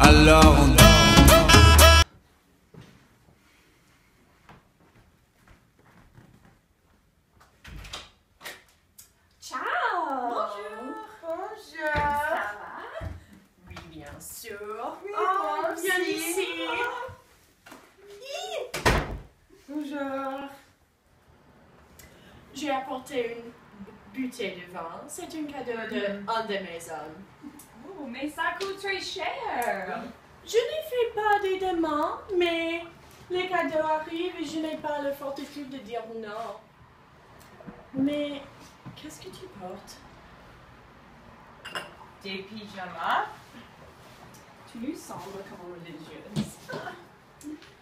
Alors on... Ciao! Bonjour! Bonjour! Ça va? Oui, bien sûr. Oui, Oh, moi viens aussi. ici. Bonjour! J'ai apporté une bouteille de vin. C'est un cadeau de un de mes hommes. Oh, mais ça coûte très cher! Je ne fais pas des demandes, mais les cadeaux arrivent et je n'ai pas la fortitude de dire non. Mais qu'est-ce que tu portes? Des pyjamas? Tu sembles comme religieuse.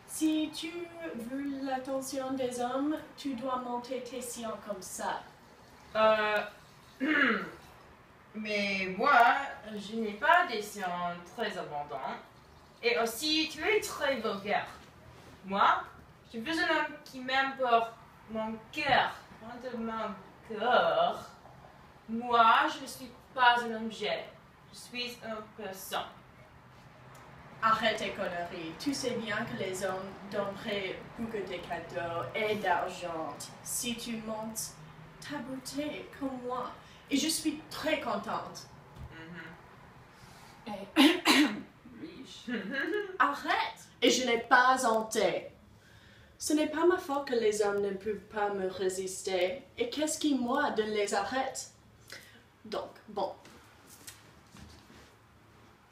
Si tu veux l'attention des hommes, tu dois monter tes sillons comme ça. Mais moi, je n'ai pas des seins très abondants. Et aussi, tu es très vulgaire. Moi, je veux un homme qui m'aime pour mon cœur, pas de mon corps. Moi, je ne suis pas un objet. Je suis une personne. Arrête tes conneries. Tu sais bien que les hommes donneraient beaucoup de cadeaux et d'argent si tu montes ta beauté comme moi. Et je suis très contente. Riche. Arrête! Et je n'ai pas honte. Ce n'est pas ma faute que les hommes ne peuvent pas me résister. Et qu'est-ce qui, moi, de les arrête? Donc, bon.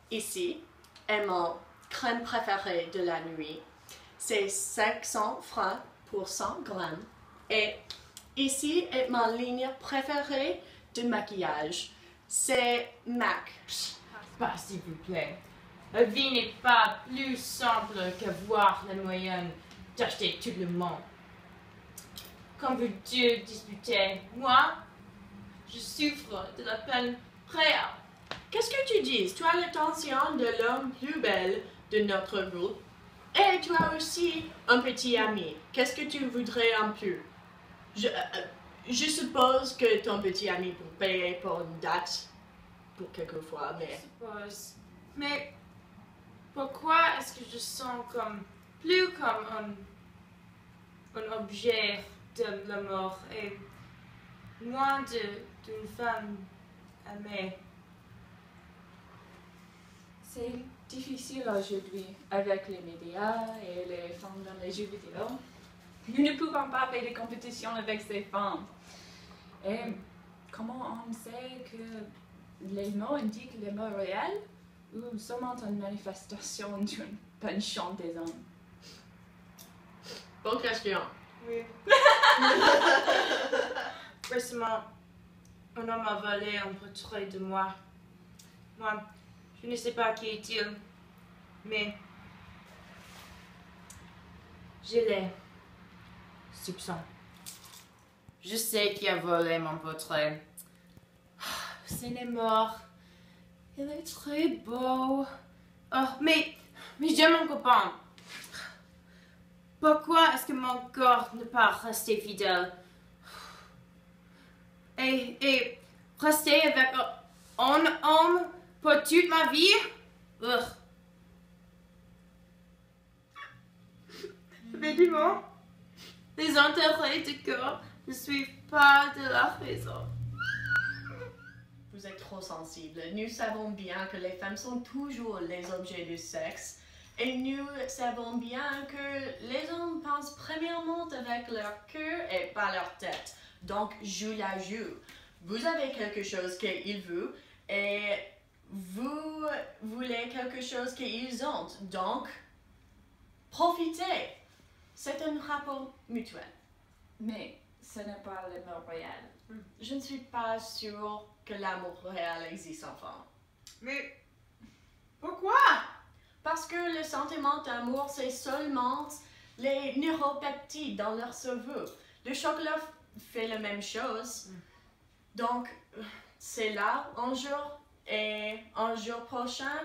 Ici est mon crème préférée de la nuit. C'est 500 francs pour 100 grammes. Et ici est ma ligne préférée de maquillage. C'est MAC. Pas s'il vous plaît. La vie n'est pas plus simple que voir la moyenne d'acheter tout le monde. Quand vous deux disputez, moi, je souffre de la peine réelle. Qu'est-ce que tu dis? Tu as l'attention de l'homme plus belle de notre groupe. Et tu as aussi un petit ami. Qu'est-ce que tu voudrais en plus? Je suppose que ton petit ami peut payer pour une date pour quelquefois, mais... Suppose. Mais pourquoi est-ce que je sens comme plus comme un objet de l'amour et moins d'une femme aimée? C'est difficile aujourd'hui avec les médias et les femmes dans les jeux vidéo. Nous ne pouvons pas faire des compétitions avec ces femmes. Et comment on sait que les mots indiquent les mots réels ou seulement une manifestation d'une penchant des hommes? Bonne question. Oui. Récemment, un homme a volé un portrait de moi. Moi, je ne sais pas qui est-il, mais j'ai les soupçons. Je sais qui a volé mon portrait. C'est est mort. Il est très beau. Oh, mais j'aime mon copain. Pourquoi est-ce que mon corps ne pas rester fidèle? Et rester avec un homme pour toute ma vie? Ugh. Évidemment, les intérêts du corps ne suivent pas de la raison. Vous êtes trop sensible. Nous savons bien que les femmes sont toujours les objets du sexe. Et nous savons bien que les hommes pensent premièrement avec leur cœur et pas leur tête. Donc, joue la joue. Vous avez quelque chose qu'ils veulent et vous voulez quelque chose qu'ils ont. Donc, profitez. C'est un rapport mutuel. Mais ce n'est pas les mots réels. Je ne suis pas sûre que l'amour réel existe enfin. Mais pourquoi? Parce que le sentiment d'amour, c'est seulement les neuropeptides dans leur cerveau. Le chocolat fait la même chose. Donc, c'est là un jour et un jour prochain,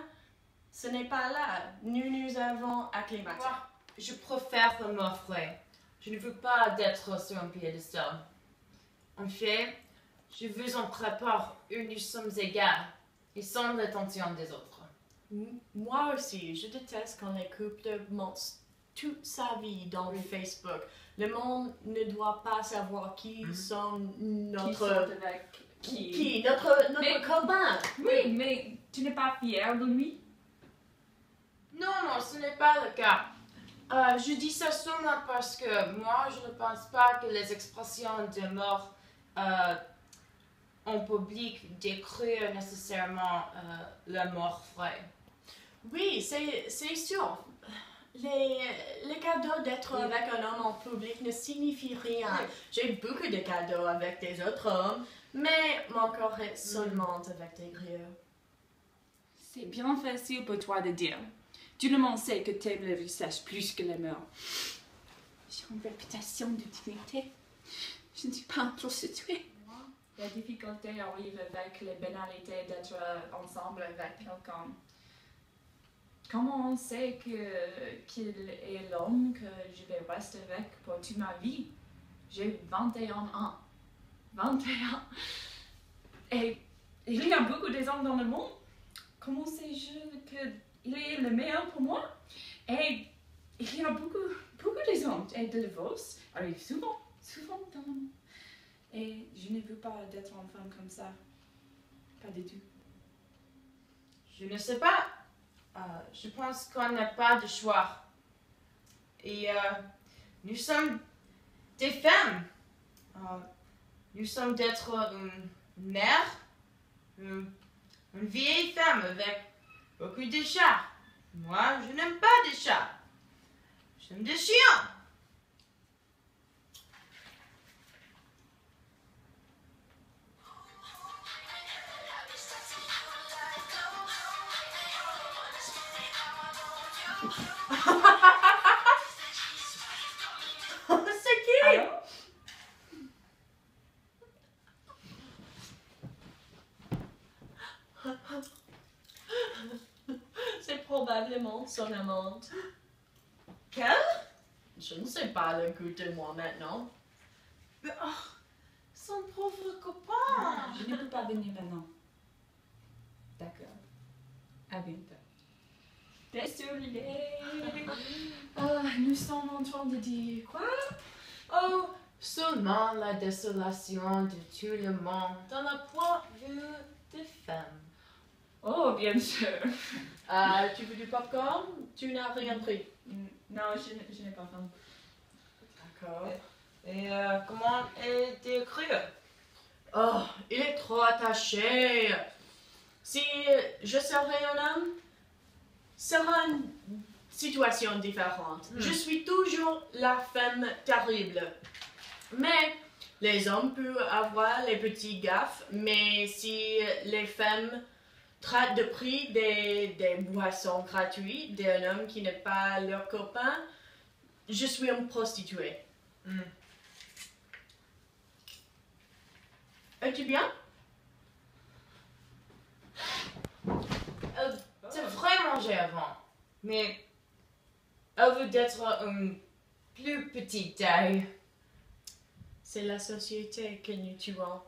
ce n'est pas là. Nous avons acclimaté. Moi, je préfère l'amour vrai. Je ne veux pas d'être sur un piédestal. En fait, je veux un rapport où nous sommes égaux et sans l'attention des autres. Moi aussi, je déteste quand les couples montrent toute sa vie dans Facebook. Le monde ne doit pas savoir qui sont Qui sont notre... avec Qui? Notre copain. Oui, mais tu n'es pas fière de lui? Non, non, ce n'est pas le cas. Je dis ça seulement parce que moi, je ne pense pas que les expressions d'amour en public décrivent nécessairement l'amour vrai. Oui, c'est sûr. Les cadeaux d'être avec un homme en public ne signifient rien. J'ai beaucoup de cadeaux avec des autres hommes, mais mon cœur est seulement avec des grieux. C'est bien facile pour toi de dire. Tout le monde sait que tu aimes le visage plus que l'amour. J'ai une réputation de dignité. Je ne suis pas une prostituée. La difficulté arrive avec les banalités d'être ensemble avec quelqu'un. Comment on sait qu'il est l'homme que je vais rester avec pour toute ma vie? J'ai 21 ans. 21. Et il y a beaucoup d'hommes dans le monde. Comment sais-je qu'il est le meilleur pour moi? Et il y a beaucoup d'hommes. Et le divorce arrive souvent dans le monde. Et je ne veux pas d'être une femme comme ça. Pas du tout. Je ne sais pas. Je pense qu'on n'a pas de choix. Et nous sommes des femmes. Nous sommes d'être une mère, une vieille femme avec beaucoup de chats. Moi, je n'aime pas des chats. J'aime des chiens. C'est qui? Alors? C'est probablement son amante. Quel? Je ne sais pas le goût de moi maintenant. Son pauvre copain. Je ne peux pas venir maintenant. D'accord. À bientôt. Désolée. Nous sommes en train de dire quoi? Oh, seulement la désolation de tout le monde dans le point de vue des femmes. Oh, bien sûr. Tu veux du popcorn? Tu n'as rien pris. Non, je n'ai pas faim. D'accord. Et comment est décrit? Oh, il est trop attaché. Si je serais un homme, ce sera une situation différente. Je suis toujours la femme terrible. Mais les hommes peuvent avoir les petits gaffes, mais si les femmes traitent de prix des boissons gratuites d'un homme qui n'est pas leur copain, je suis une prostituée. Es-tu bien? C'est vrai manger avant, mais elle veut être une plus petite taille. C'est la société que nous tuons.